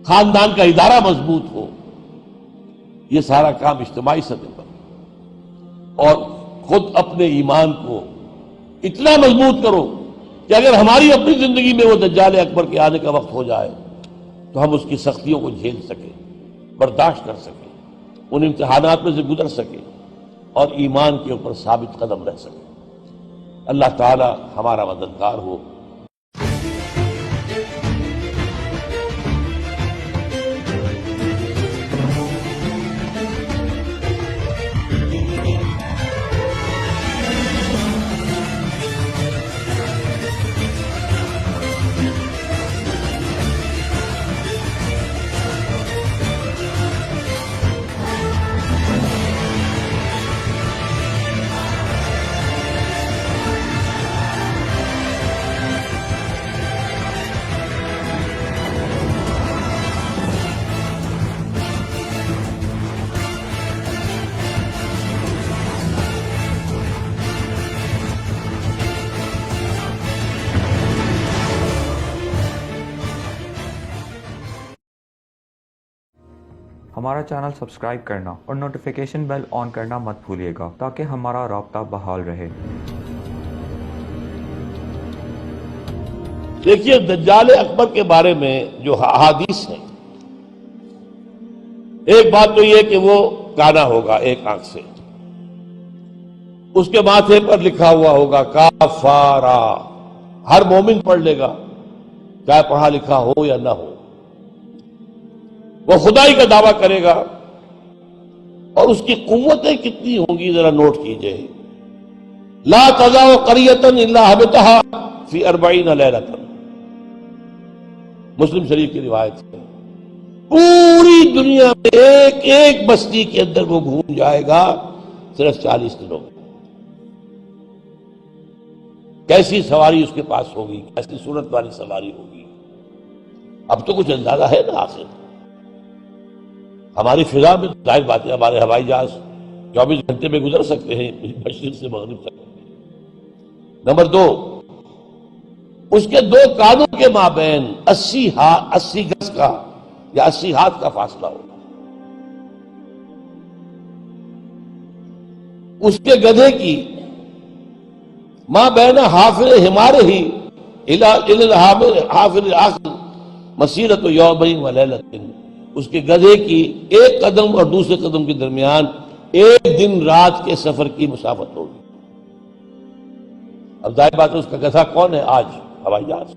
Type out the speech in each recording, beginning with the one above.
خاندان کا ادارہ مضبوط ہو. یہ سارا کام اجتماعی سطح پر. اور خود اپنے ایمان کو اتنا مضبوط کرو کہ اگر ہماری اپنی زندگی میں وہ دجال اکبر کے آنے کا وقت ہو جائے تو ہم اس کی سختیوں کو جھیل سکیں، برداشت کر سکیں، ان امتحانات میں سے گزر سکیں اور ایمان کے اوپر ثابت قدم رہ سکیں. اللہ تعالی ہمارا مددگار ہو. ہمارا چینل سبسکرائب کرنا اور نوٹیفیکیشن بیل آن کرنا مت بھولیے گا تاکہ ہمارا رابطہ بحال رہے. دیکھیے دجال اکبر کے بارے میں جو احادیث ہیں، ایک بات تو یہ کہ وہ کانا ہوگا ایک آنکھ سے، اس کے ماتھے پر لکھا ہوا ہوگا کافارا. ہر مومن پڑھ لے گا چاہے پڑھا لکھا ہو یا نہ ہو. وہ خدائی کا دعویٰ کرے گا اور اس کی قوتیں کتنی ہوں گی ذرا نوٹ کیجئے. لا تضع قریۃ الا حبطها فی 40 لیلۃ. مسلم شریف کی روایت ہے. پوری دنیا میں ایک ایک بستی کے اندر وہ گھوم جائے گا صرف 40 دنوں میں. کیسی سواری اس کے پاس ہوگی، کیسی صورت والی سواری ہوگی. اب تو کچھ اندازہ ہے نا. آخر ہماری فضا میں ظاہر بات ہے ہمارے ہوائی جہاز 24 گھنٹے میں گزر سکتے ہیں مشرق سے مغرب تک. نمبر 2، اس کے 2 کانوں کے مابین 80 گز کا یا 80 ہاتھ کا فاصلہ ہوگا. اس کے گدھے کی ماں بین حافر ہمارے ہی حافر آخر مسیرت یومین و لیلۃ. اس کے گدھے کی ایک قدم اور دوسرے قدم کے درمیان ایک دن رات کے سفر کی مسافت ہوگی. اب ظاہر بات ہے اس کا گدھا کون ہے آج؟ ہوائی جہاز.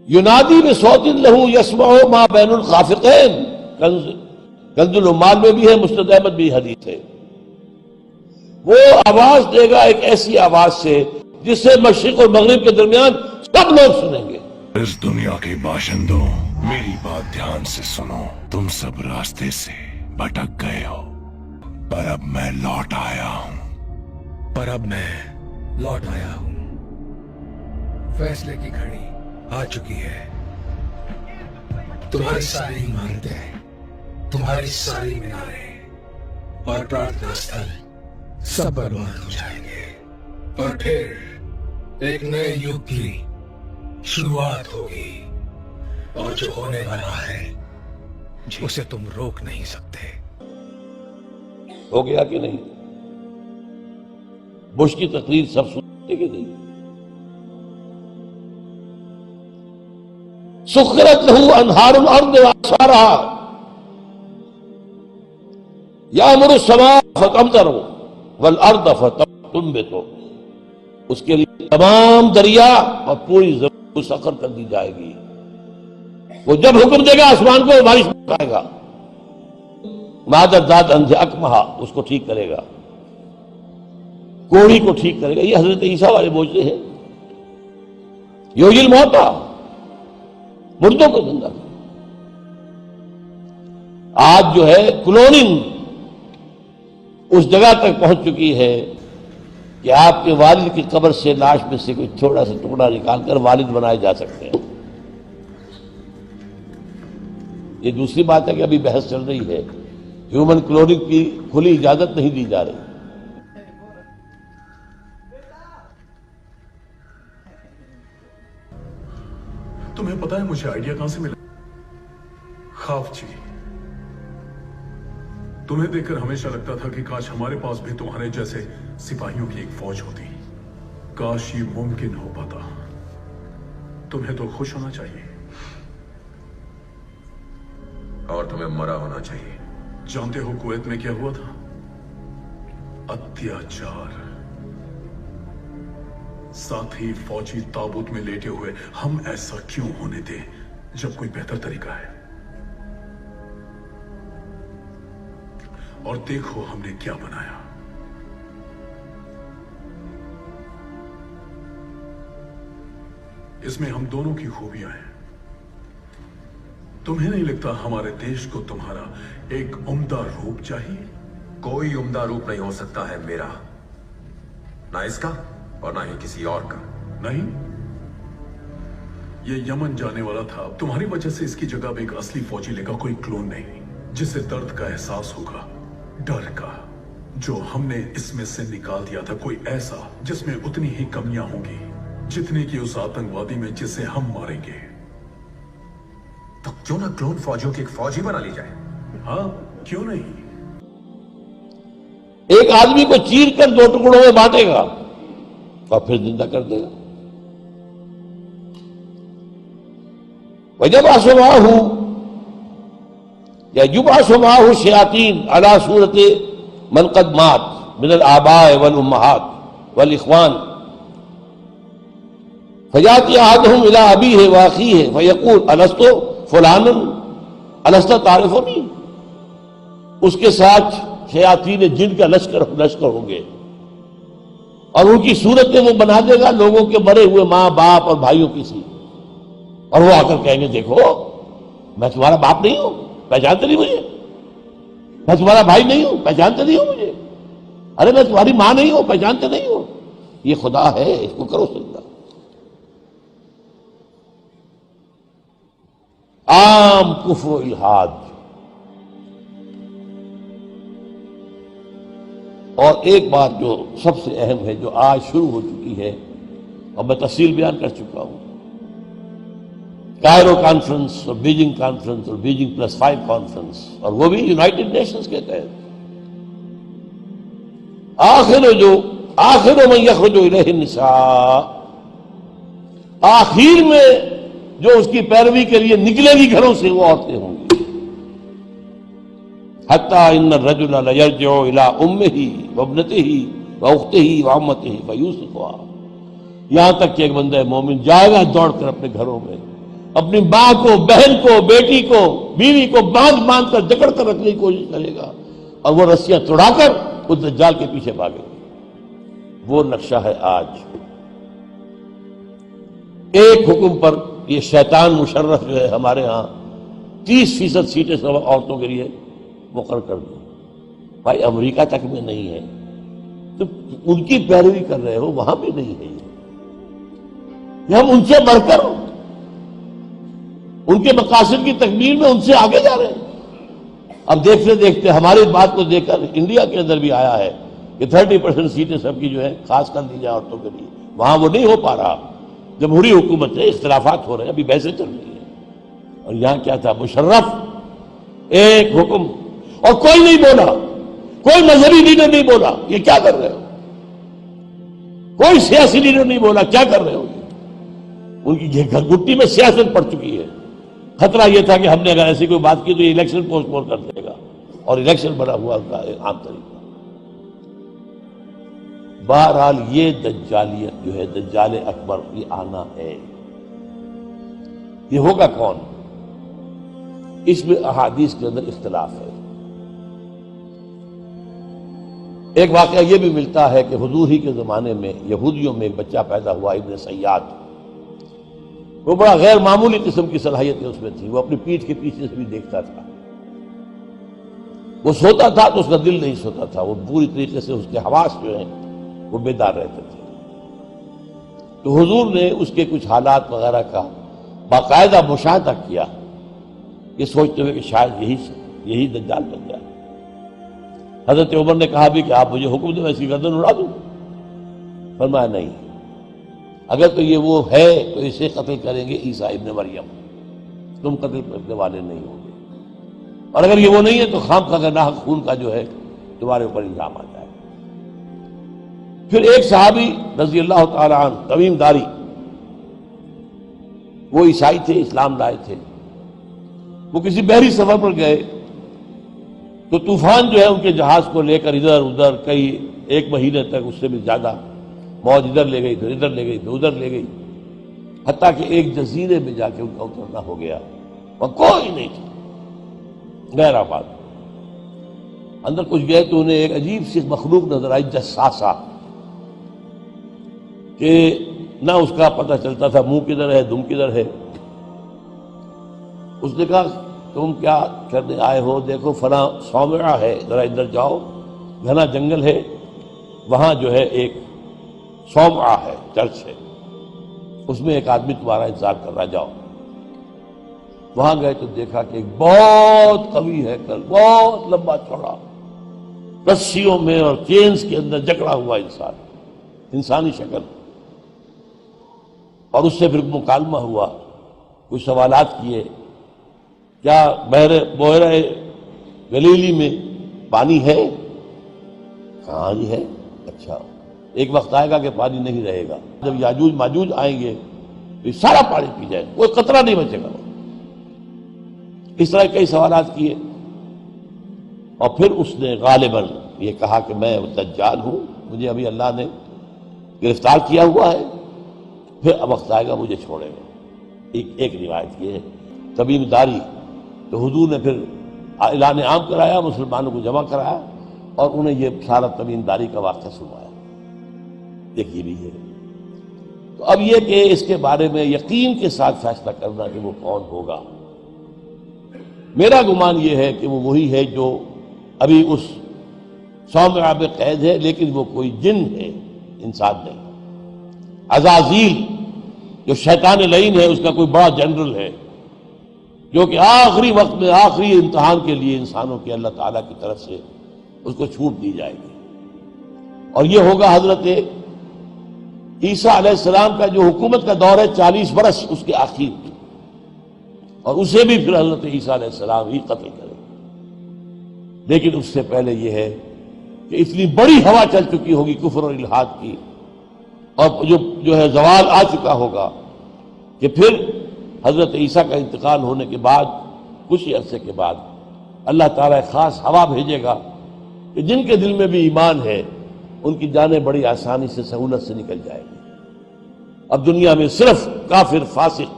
ینادی بصوت لہ یسمع ما بین الخافقین. کنز العمال میں بھی ہے، مسند احمد بھی حدیث ہے. وہ آواز دے گا ایک ایسی آواز سے جس سے مشرق اور مغرب کے درمیان سب لوگ سنیں گے. اس دنیا کے باشندوں، میری بات دھیان سے سنو. تم سب راستے سے بھٹک گئے ہو، پر اب میں لوٹ آیا ہوں. فیصلے کی گھڑی آ چکی ہے. تمہاری ساری عمارتیں، تمہاری ساری میناریں اور پرارتھنا استھل سب برباد ہو جائیں گے، اور پھر ایک نئے یگ کی شروعات ہوگی. اور جو ہونے والا ہے اسے تم روک نہیں سکتے. ہو گیا کہ نہیں؟ بش کی تقریر سب سنتے کہ نہیں؟ سخرت لہ انہار الارض واسفارہا یامر السماء فتمطر والارض فتنبت. اس کے لیے تمام دریا اور پوری زمین کو سخر کر دی جائے گی. وہ جب حکم دے گا آسمان کو بارش پائے گا. مادر ذات اندھے اکمہا اس کو ٹھیک کرے گا، کوڑی کو ٹھیک کرے گا. یہ حضرت عیسیٰ والے بوجھتے ہیں. یحیی الموتیٰ، مردوں کو زندہ. آج جو ہے کلوننگ اس جگہ تک پہنچ چکی ہے کہ آپ کے والد کی قبر سے لاش میں سے کوئی تھوڑا سا ٹکڑا نکال کر والد بنائے جا سکتے ہیں. یہ دوسری بات ہے کہ ابھی بحث چل رہی ہے، ہیومن کلوننگ کی کھلی اجازت نہیں دی جا رہی. تمہیں پتا ہے مجھے آئیڈیا کہاں سے ملا؟ خواب جی، تمہیں دیکھ کر ہمیشہ لگتا تھا کہ کاش ہمارے پاس بھی تمہارے جیسے سپاہیوں کی ایک فوج ہوتی، کاش یہ ممکن ہو پاتا۔ تمہیں تو خوش ہونا چاہیے، اور تمہیں مرا ہونا چاہیے۔ جانتے ہو کویت میں کیا ہوا تھا؟ اتیاچار، ساتھی فوجی تابوت میں لیٹے ہوئے۔ ہم ایسا کیوں ہونے دیں جب کوئی بہتر طریقہ ہے؟ اور دیکھو ہم نے کیا بنایا۔ اس میں ہم دونوں کی خوبیاں ہیں۔ تمہیں نہیں لگتا ہمارے دیش کو تمہارا ایک عمدہ روپ چاہیے؟ کوئی عمدہ روپ نہیں ہو سکتا ہے میرا، نہ اس کا اور نہ ہی کسی اور کا۔ نہیں، یہ یمن جانے والا تھا، تمہاری وجہ سے اس کی جگہ پہ ایک اصلی فوجی لے گا، کوئی کلون نہیں، جسے درد کا احساس ہوگا، ڈر کا، جو ہم نے اس میں سے نکال دیا تھا، کوئی ایسا جس میں اتنی ہی کمیاں ہوں گی جتنی کہ اس آتنکوادی میں جسے ہم ماریں گے۔ تو کیوں نہ کلون فوجیوں کی ایک فوج ہی بنا لی جائے؟ ہاں کیوں نہیں؟ ایک آدمی کو چیر کر 2 ٹکڑوں میں بانٹے گا اور پھر زندہ کر دے گا۔ وَجَبْعَثُ مَعَهُ یا يُبْعَثُ مَعَهُ الشَّيَاطِينَ عَلَى صُورَةِ مَنْ قَدْ مَاتَ مِنَ الْآبَاءِ وَالْأُمَّهَاتِ وَالْإِخْوَانِ فَيَأْتِي أَحَدُهُمْ إِلَىٰ أَبِيهِ وَأَخِيهِ فَيَقُولُ أَلَسْتُ فُلَانٌ أَلَسْتَ تَعْرِفُنِي؟ اس کے ساتھ شیاطین جن کا لشکر ہوں گے اور ان کی صورتیں وہ بنا دے گا لوگوں کے مرے ہوئے ماں باپ اور بھائیوں کی سی، اور وہ آ کر کہیں گے دیکھو میں تمہارا باپ نہیں ہوں، پہچانتے نہیں مجھے؟ میں تمہارا بھائی نہیں ہوں، پہچانتے نہیں ہو مجھے؟ ارے میں تمہاری ماں نہیں ہوں، پہچانتے نہیں ہو؟ یہ خدا ہے، اس کو کرو سجدہ۔ عام کفر و الحاد۔ اور ایک بات جو سب سے اہم ہے، جو آج شروع ہو چکی ہے اور میں تفصیل بیان کر چکا ہوں، کائرو کانفرنس اور بیجنگ کانفرنس اور بیجنگ +5 کانفرنس، اور وہ بھی یونائٹڈ نیشنز کے تحت، آخر من یخرج الیہ النساء، آخر میں جو اس کی پیروی کے لیے نکلے گی گھروں سے وہ عورتیں ہوں گی۔ حتیٰ ان الرجل لیرجع الی امہ وابنتہ واختہ وعمتہ فیوثقها، یہاں تک کہ ایک بندہ مومن جائے گا دوڑ کر اپنے گھروں میں، اپنی ماں کو، بہن کو، بیٹی کو، بیوی کو باندھ کر جکڑ کر رکھنے کی کوشش کرے گا، اور وہ رسیاں توڑا کر اس دجال کے پیچھے بھاگے گا۔ وہ نقشہ ہے آج۔ ایک حکم پر یہ شیطان مشرف جو ہے ہمارے ہاں 30% سیٹیں سب عورتوں کے لیے مقرر کر دیں۔ بھائی امریکہ تک میں نہیں ہے تو ان کی پیروی کر رہے ہو، وہاں بھی نہیں ہے یہ ہم ان سے بڑھ کر ان کے مقاصد کی تکمیل میں ان سے آگے جا رہے ہیں۔ اب دیکھتے دیکھتے ہماری بات کو دیکھ کر انڈیا کے اندر بھی آیا ہے کہ 30% سیٹیں سب کی جو ہے خاص کر دی جائے عورتوں کے لیے، وہاں وہ نہیں ہو پا رہا، جمہوری حکومت ہے، اختلافات ہو رہے ہیں، ابھی بحثیں چل رہی ہیں۔ اور یہاں کیا تھا، مشرف ایک حکم، اور کوئی نہیں بولا، کوئی مذہبی لیڈر نہیں بولا یہ کیا کر رہے ہو، کوئی سیاسی لیڈر نہیں بولا کیا کر رہے ہو۔ ان کی گھٹی میں سیاست پڑ چکی ہے۔ خطرہ یہ تھا کہ ہم نے اگر ایسی کوئی بات کی تو یہ الیکشن پوسٹ پون کر دے گا، اور الیکشن بنا ہوا ان کا عام طریقہ۔ بہرحال یہ دجالیت جو ہے، دجال اکبر، یہ آنا ہے۔ یہ ہوگا کون؟ اس میں احادیث کے اندر اختلاف ہے۔ ایک واقعہ یہ بھی ملتا ہے کہ حضور ہی کے زمانے میں یہودیوں میں ایک بچہ پیدا ہوا، ابن سیاد۔ وہ بڑا غیر معمولی قسم کی صلاحیتیں اس میں تھی، وہ اپنی پیٹھ کے پیچھے سے بھی دیکھتا تھا، وہ سوتا تھا تو اس کا دل نہیں سوتا تھا، وہ پوری طریقے سے اس کے حواس جو ہیں وہ بیدار رہتے تھے۔ تو حضور نے اس کے کچھ حالات وغیرہ کا باقاعدہ مشاہدہ کیا، یہ سوچتے ہوئے کہ شاید یہی دجال بن جائے۔ حضرت عمر نے کہا بھی کہ آپ مجھے حکم دیں میں اس کی گردن اڑا دوں؟ فرمایا نہیں، اگر تو یہ وہ ہے تو اسے قتل کریں گے عیسیٰ ابن مریم، تم قتل کرنے والے نہیں ہوں گے، اور اگر یہ وہ نہیں ہے تو خام خواہ ناحق خون کا جو ہے تمہارے اوپر الزام آ جائے۔ پھر ایک صحابی رضی اللہ تعالی عنہ تمیم داری، وہ عیسائی تھے، اسلام لائے تھے، وہ کسی بحری سفر پر گئے تو طوفان جو ہے ان کے جہاز کو لے کر ادھر ادھر کئی ایک مہینے تک، اس سے بھی زیادہ، موج ادھر لے گئی پھر ادھر لے گئی پھر ادھر لے گئی، حتیٰ کہ ایک جزیرے میں جا کے ان کا اترنا ہو گیا، وہاں کوئی نہیں تھا، غیر آباد۔ اندر کچھ گئے تو انہیں ایک عجیب سی مخلوق نظر آئی، جساسا، کہ نہ اس کا پتہ چلتا تھا منہ کدھر ہے دم کدھر ہے۔ اس نے کہا تم کیا کرنے آئے ہو؟ دیکھو فلاں صومعہ ہے، ذرا ادھر جاؤ، گھنا جنگل ہے، وہاں جو ہے ایک صومعہ ہے، چرچ ہے، اس میں ایک آدمی تمہارا انتظار کر رہا، جاؤ۔ وہاں گئے تو دیکھا کہ ایک بہت قوی ہے، بہت لمبا چوڑا، رسیوں میں اور چینز کے اندر جکڑا ہوا انسان، انسانی شکل، اور اس سے پھر مکالمہ ہوا، کچھ سوالات کیے، کیا بحیرہ گلیلی میں پانی ہے؟ ہاں جی ہے۔ اچھا، ایک وقت آئے گا کہ پانی نہیں رہے گا، جب یاجوج ماجوج آئیں گے تو یہ سارا پانی پی جائے گا، کوئی قطرہ نہیں بچے گا۔ اس طرح کئی سوالات کیے، اور پھر اس نے غالباً یہ کہا کہ میں دجال ہوں، مجھے ابھی اللہ نے گرفتار کیا ہوا ہے، پھر اب وقت آئے گا مجھے چھوڑے گا۔ ایک روایت یہ ہے۔ تمیم داری تو حضور نے پھر اعلان عام کرایا، مسلمانوں کو جمع کرایا اور انہیں یہ سارا تمیم داری کا واقعہ سنایا۔ دیکھیے بھی ہے۔ تو اب یہ کہ اس کے بارے میں یقین کے ساتھ فیصلہ کرنا کہ وہ کون ہوگا، میرا گمان یہ ہے کہ وہ وہی ہے جو ابھی اس صومعہ میں قید ہے، لیکن وہ کوئی جن ہے، انسان نہیں۔ عزازیل جو شیطان لعین ہے، اس کا کوئی بڑا جنرل ہے، جو کہ آخری وقت میں آخری امتحان کے لیے انسانوں کے اللہ تعالیٰ کی طرف سے اس کو چھوٹ دی جائے گی، اور یہ ہوگا حضرت عیسیٰ علیہ السلام کا جو حکومت کا دور ہے 40 برس اس کے آخر میں، اور اسے بھی پھر حضرت عیسیٰ علیہ السلام ہی قتل کرے۔ لیکن اس سے پہلے یہ ہے کہ اتنی بڑی ہوا چل چکی ہوگی کفر اور الحاد کی، اور جو ہے زوال آ چکا ہوگا، کہ پھر حضرت عیسیٰ کا انتقال ہونے کے بعد کچھ ہی عرصے کے بعد اللہ تعالیٰ ایک خاص ہوا بھیجے گا کہ جن کے دل میں بھی ایمان ہے ان کی جانیں بڑی آسانی سے سہولت سے نکل جائیں گی۔ اب دنیا میں صرف کافر، فاسق،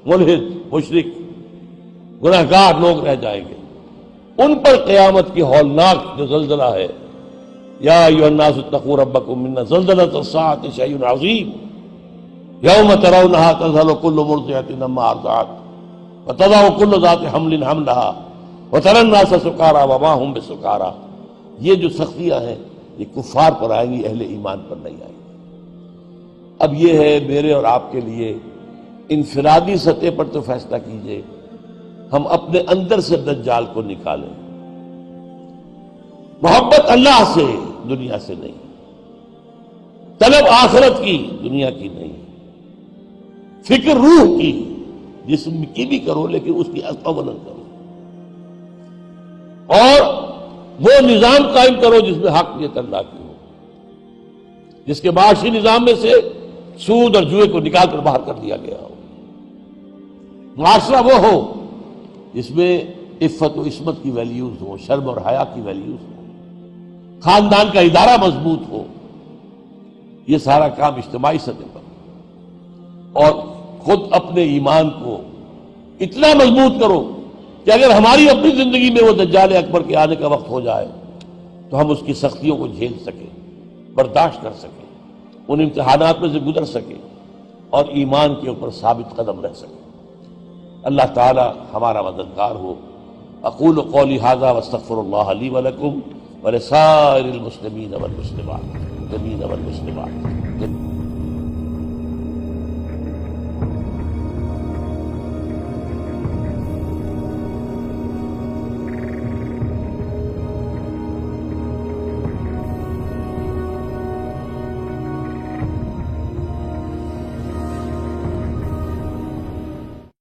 ملحد، مشرک، گناہگار لوگ رہ جائیں گے، ان پر قیامت کی ہولناک جو زلزلہ ہے، یا ایھا الناس اتقوا ربکم ان زلزلۃ الساعۃ شیء عظیم یوم ترونھا تذہل کل مرضعۃ عما ارضعت وتضع کل ذات حمل حملها وتری الناس سکارى وما هم بسکارى، یہ جو سختیاں ہیں یہ کفار پر آئیں گی، اہل ایمان پر نہیں آئیں گی۔ اب یہ ہے میرے اور آپ کے لیے انفرادی سطح پر تو فیصلہ کیجئے، ہم اپنے اندر سے دجال کو نکالیں، محبت اللہ سے، دنیا سے نہیں، طلب آخرت کی، دنیا کی نہیں، فکر روح کی، جسم کی بھی کرو لیکن اس کی اطمینان کرو، اور وہ نظام قائم کرو جس میں حقیقت اللہ کی ہو، جس کے معاشی نظام میں سے سود اور جوئے کو نکال کر باہر کر دیا گیا ہو، معاشرہ وہ ہو جس میں عفت و عصمت کی ویلیوز ہو، شرم اور حیا کی ویلیوز ہو، خاندان کا ادارہ مضبوط ہو۔ یہ سارا کام اجتماعی سطح پر، اور خود اپنے ایمان کو اتنا مضبوط کرو کہ اگر ہماری اپنی زندگی میں وہ دجال اکبر کے آنے کا وقت ہو جائے تو ہم اس کی سختیوں کو جھیل سکیں، برداشت کر سکیں، ان امتحانات میں سے گزر سکیں، اور ایمان کے اوپر ثابت قدم رہ سکیں۔ اللہ تعالی ہمارا مددگار ہو۔ اقول قولی ھذا واستغفر اللہ لی ولکم ولسائر المسلمین والمسلمات